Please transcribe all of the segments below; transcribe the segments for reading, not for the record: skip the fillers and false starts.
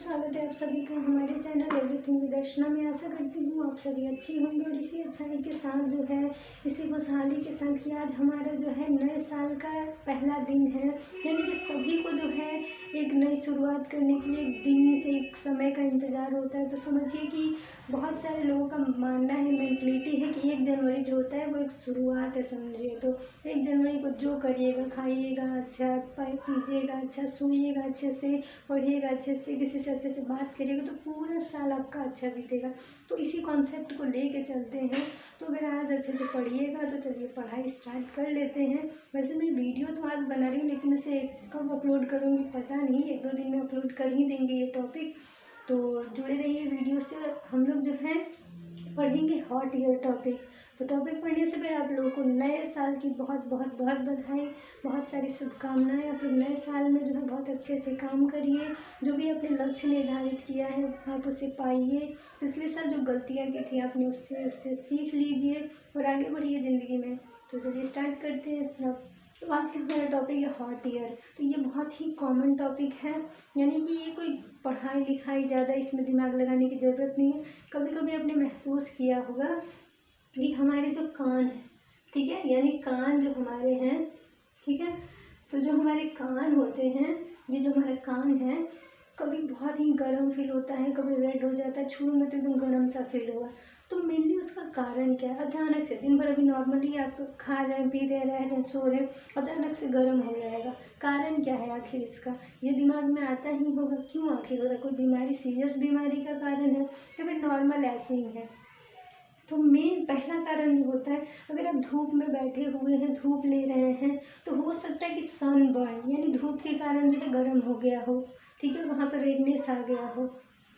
स्वागत है आप सभी का हमारे चैनल एवरीथिंग विद दर्शना में। आशा करती हूँ आप सभी अच्छी होंगे और इसी अच्छाई के साथ जो है, इसी खुशहाली के साथ कि आज हमारा जो है नए साल का पहला दिन है। यानी कि सभी को जो है एक नई शुरुआत करने के लिए एक दिन, एक समय का इंतज़ार होता है। तो समझिए कि बहुत सारे लोगों का मानना है, मेंटलिटी है कि 1 जनवरी जो होता है वो एक शुरुआत है। समझिए तो 1 जनवरी को जो करिएगा, खाइएगा अच्छा, पीजिएगा अच्छा, सोइएगा अच्छे से, पढ़िएगा अच्छे से, किसी से अच्छे से बात करिएगा तो पूरा साल आपका अच्छा बीतेगा। तो इसी कॉन्सेप्ट को लेके चलते हैं। तो अगर आज अच्छे से पढ़िएगा तो चलिए पढ़ाई स्टार्ट कर लेते हैं। वैसे मैं वीडियो तो आज बना रही हूँ, लेकिन इसे कब अपलोड करूँगी पता नहीं, 1-2 दिन में अपलोड कर ही देंगे ये टॉपिक। तो जुड़े रहिए वीडियो से। हम लोग जो है पढ़ेंगे हॉट ईयर टॉपिक। तो टॉपिक पढ़ने से पहले आप लोगों को नए साल की बहुत बहुत बहुत बधाई, बहुत सारी शुभकामनाएं। आप लोग नए साल में जो है बहुत अच्छे अच्छे काम करिए, जो भी अपने लक्ष्य निर्धारित किया है आप उसे पाइए। पिछले साल जो गलतियां की थी आपने उससे सीख लीजिए और आगे बढ़िए ज़िंदगी में। तो चलिए स्टार्ट करते हैं। तो आज का हमारा टॉपिक है हॉट ईयर। तो ये बहुत ही कॉमन टॉपिक है, यानी कि ये कोई पढ़ाई लिखाई ज़्यादा इसमें दिमाग लगाने की ज़रूरत नहीं है। कभी कभी आपने महसूस किया होगा कि हमारे जो कान है, ठीक है, यानी कान जो हमारे हैं, ठीक है, तो जो हमारे कान होते हैं, ये जो हमारा कान है, कभी बहुत ही गर्म फील होता है, कभी रेड हो जाता है, छूने में तो एकदम गर्म सा फील होगा। तो मेनली उसका कारण क्या है? अचानक से दिन भर अभी नॉर्मली आप खा रहे हैं, पी रहे, रह रहे हैं, सो रहे हैं, अचानक से गर्म हो जाएगा। कारण क्या है आखिर इसका? ये दिमाग में आता ही होगा, क्यों आखिर होगा? कोई बीमारी, सीरियस बीमारी का कारण है या फिर नॉर्मल ऐसे ही है? तो मेन पहला कारण ये होता है, अगर आप धूप में बैठे हुए हैं, धूप ले रहे हैं, तो हो सकता है कि सनबर्न यानी धूप के कारण जो है गर्म हो गया हो, ठीक है, वहाँ पर रेडनेस आ गया हो।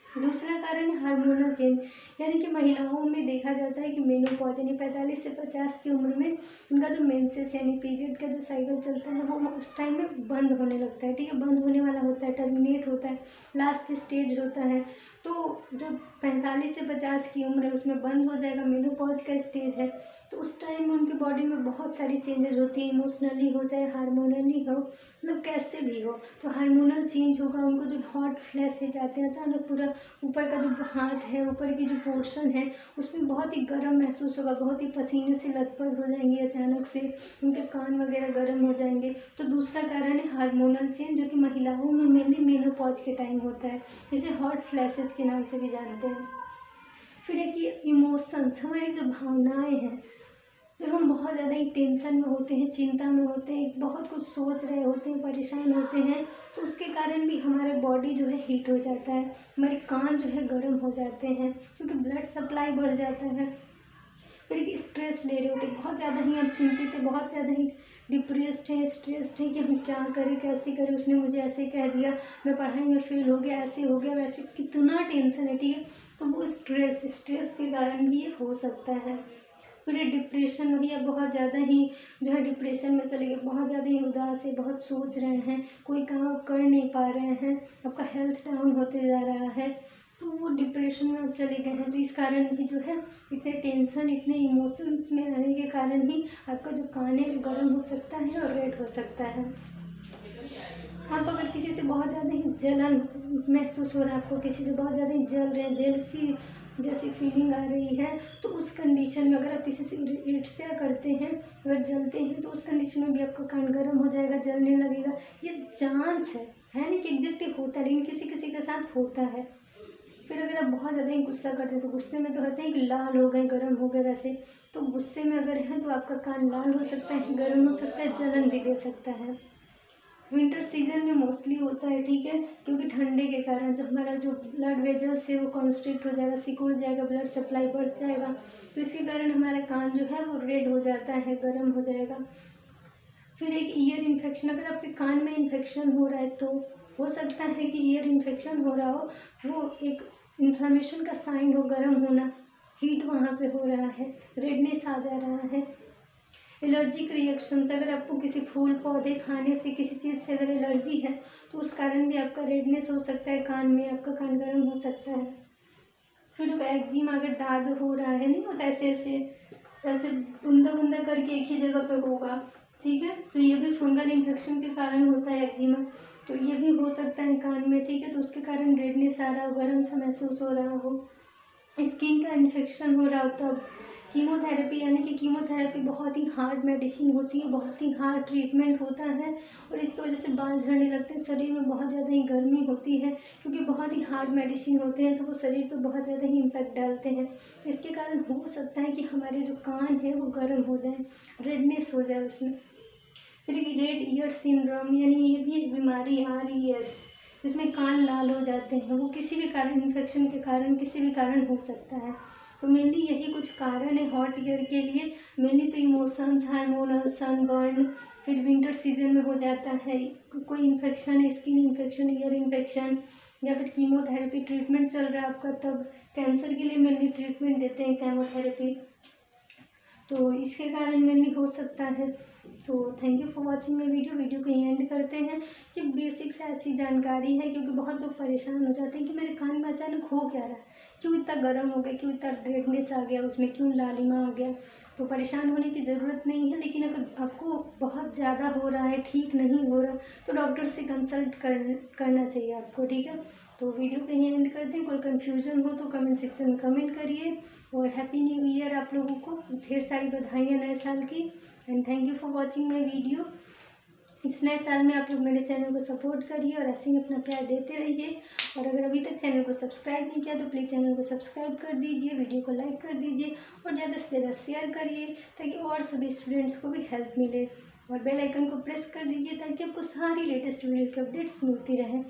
दूसरा कारण है हार्मोनल चेंज, यानी कि महिलाओं में देखा जाता है कि मेनोपॉज यानी 45 से 50 की उम्र में उनका जो मेंसेस यानी पीरियड का जो साइकिल चलता है वो उस टाइम में बंद होने लगता है, ठीक है, बंद होने वाला होता है, टर्मिनेट होता है, लास्ट स्टेज होता है। तो जब 45 से 50 की उम्र है उसमें बंद हो जाएगा, मेनोपॉज का स्टेज है। तो उस टाइम में उनकी बॉडी में बहुत सारी चेंजेस होती हैं, इमोशनली हो चाहे हार्मोनली हो, मतलब कैसे भी हो। तो हार्मोनल चेंज होगा, उनको जो हॉट फ्लैशेज आते हैं अचानक, पूरा ऊपर का जो हाथ है, ऊपर की जो पोर्शन है उसमें बहुत ही गर्म महसूस होगा, बहुत ही पसीने से लथपथ हो जाएंगे, अचानक से उनके कान वगैरह गर्म हो जाएंगे। तो दूसरा कारण है हार्मोनल चेंज, जो कि महिलाओं में मेनली मेनोपॉज के टाइम होता है, जिसे हॉट फ्लैशेज के नाम से भी जानते हैं। फिर एक ये इमोशंस, हमारी जो भावनाएं हैं, जब हम बहुत ज़्यादा ही टेंशन में होते हैं, चिंता में होते हैं, बहुत कुछ सोच रहे होते हैं, परेशान होते हैं, तो उसके कारण भी हमारे बॉडी जो है हीट हो जाता है, हमारे कान जो है गर्म हो जाते हैं, क्योंकि ब्लड सप्लाई बढ़ जाता है। फिर एक स्ट्रेस ले रहे होते हैं, बहुत ज़्यादा ही आप चिंतित है, बहुत ज़्यादा ही डिप्रेस्ड है, स्ट्रेस्ड है कि हम क्या करें, कैसे करें, उसने मुझे ऐसे कह दिया, मैं पढ़ाई में फेल हो गया, ऐसे हो गया, वैसे, कितना टेंशन है, ठीक है। तो वो स्ट्रेस के कारण भी ये हो सकता है। फिर डिप्रेशन हो गया, बहुत ज़्यादा ही जो है डिप्रेशन में चले गए, बहुत ज़्यादा ही उदास है, बहुत सोच रहे हैं, कोई काम आप कर नहीं पा रहे हैं, आपका हेल्थ डाउन होते जा रहा है, तो वो डिप्रेशन में आप चले गए हैं। तो इस कारण भी जो है इतने टेंशन, इतने इमोशंस में आने के कारण ही आपका जो कान है गर्म हो सकता है और रेड हो सकता है। आप अगर किसी से बहुत ज़्यादा ही जलन महसूस हो रहा है, आपको किसी से बहुत ज़्यादा ही जल रहे हैं, जेलसी जैसी फीलिंग आ रही है, तो उस कंडीशन में अगर आप किसी से ईर्ष्या करते हैं, अगर जलते हैं, तो उस कंडीशन में भी आपका कान गर्म हो जाएगा, जलने लगेगा। ये चांस है नहीं कि एग्जैक्टली होता है, लेकिन किसी किसी के साथ होता है। फिर अगर आप बहुत ज़्यादा ही गुस्सा करते हैं, तो गुस्से में तो कहते हैं कि लाल हो गए, गर्म हो गए, वैसे तो गुस्से में अगर हैं तो आपका कान लाल हो सकता है, गर्म हो सकता है, जलन भी दे सकता है। विंटर सीजन में मोस्टली होता है, ठीक है, क्योंकि ठंडे के कारण जो हमारा जो ब्लड वेजल्स है वो कॉन्स्ट्रिक्ट हो जाएगा, सिकुड़ जाएगा, ब्लड सप्लाई बढ़ जाएगा, तो इसके कारण हमारा कान जो है वो रेड हो जाता है, गर्म हो जाएगा। फिर एक ईयर इन्फेक्शन, अगर आपके कान में इन्फेक्शन हो रहा है तो हो सकता है कि ईयर इन्फेक्शन हो रहा हो, वो एक इन्फ्लेमेशन का साइन हो, गर्म होना, हीट वहाँ पे हो रहा है, रेडनेस आ जा रहा है। एलर्जिक रिएक्शंस, अगर आपको किसी फूल पौधे खाने से, किसी चीज़ से अगर एलर्जी है तो उस कारण भी आपका रेडनेस हो सकता है, कान में आपका कान गर्म हो सकता है। फिर एक्जिमा, अगर दाग हो रहा है, नहीं होता ऐसे ऐसे ऐसे बूंदा बूंदा करके एक ही जगह पे होगा, ठीक है, तो ये भी फंगल इन्फेक्शन के कारण होता है एक्जिमा, तो ये भी हो सकता है कान में, ठीक है, तो उसके कारण रेडनेस आ रहा हो, गर्म सा महसूस हो रहा हो, स्किन का इन्फेक्शन हो रहा हो, तब कीमोथेरेपी यानी कि कीमोथेरेपी बहुत ही हार्ड मेडिसिन होती है, बहुत ही हार्ड ट्रीटमेंट होता है और इसकी वजह से बाल झड़ने लगते हैं, शरीर में बहुत ज़्यादा ही गर्मी होती है क्योंकि बहुत ही हार्ड मेडिसिन होते हैं तो वो शरीर पर बहुत ज़्यादा ही इम्पैक्ट डालते हैं। इसके कारण हो सकता है कि हमारे जो कान है वो गर्म हो जाए, रेडनेस हो जाए उसमें। फिर रेड ईयर सिंड्रोम यानी ये भी एक बीमारी आ रही है जिसमें कान लाल हो जाते हैं, वो किसी भी कारण, इन्फेक्शन के कारण, किसी भी कारण हो सकता है। तो मेनली यही कुछ कारण है हॉट ईयर के लिए। मेनली तो इमोशंस, हार्मोनल, सनबर्न, फिर विंटर सीजन में हो जाता है कोई इन्फेक्शन है, स्किन इन्फेक्शन, ईयर इन्फेक्शन, या फिर कीमोथेरेपी ट्रीटमेंट चल रहा है आपका, तब कैंसर के लिए मेनली ट्रीटमेंट देते हैं केमोथेरेपी, तो इसके कारण मेनली हो सकता है। तो thank you for watching my video को एंड करते हैं। कि बेसिक्स ऐसी जानकारी है क्योंकि बहुत लोग परेशान हो जाते हैं कि मेरे कान में अचानक हो क्या रहा है, क्यों इतना गर्म हो गया, क्यों इतना रेडनेस आ गया उसमें, क्यों लालिमा आ गया। तो परेशान होने की ज़रूरत नहीं है, लेकिन अगर आपको बहुत ज़्यादा हो रहा है, ठीक नहीं हो रहा, तो डॉक्टर से कंसल्ट करना चाहिए आपको, ठीक है। तो वीडियो को यहीं एंड करते हैं। कोई कन्फ्यूज़न हो तो कमेंट सेक्शन में कमेंट करिए और हैप्पी न्यू ईयर आप लोगों को, ढेर सारी बधाइयाँ नए साल की, and thank you for watching my video. इस नए साल में आप लोग मेरे चैनल को सपोर्ट करिए और ऐसे ही अपना प्यार देते रहिए। और अगर अभी तक चैनल को सब्सक्राइब नहीं किया तो प्लीज़ चैनल को सब्सक्राइब कर दीजिए, वीडियो को लाइक कर दीजिए और ज़्यादा से ज़्यादा शेयर करिए ताकि और सभी स्टूडेंट्स को भी हेल्प मिले। और बेल आइकन को प्रेस कर दीजिए ताकि आपको सारी लेटेस्ट वीडियो की अपडेट्स मिलती रहें।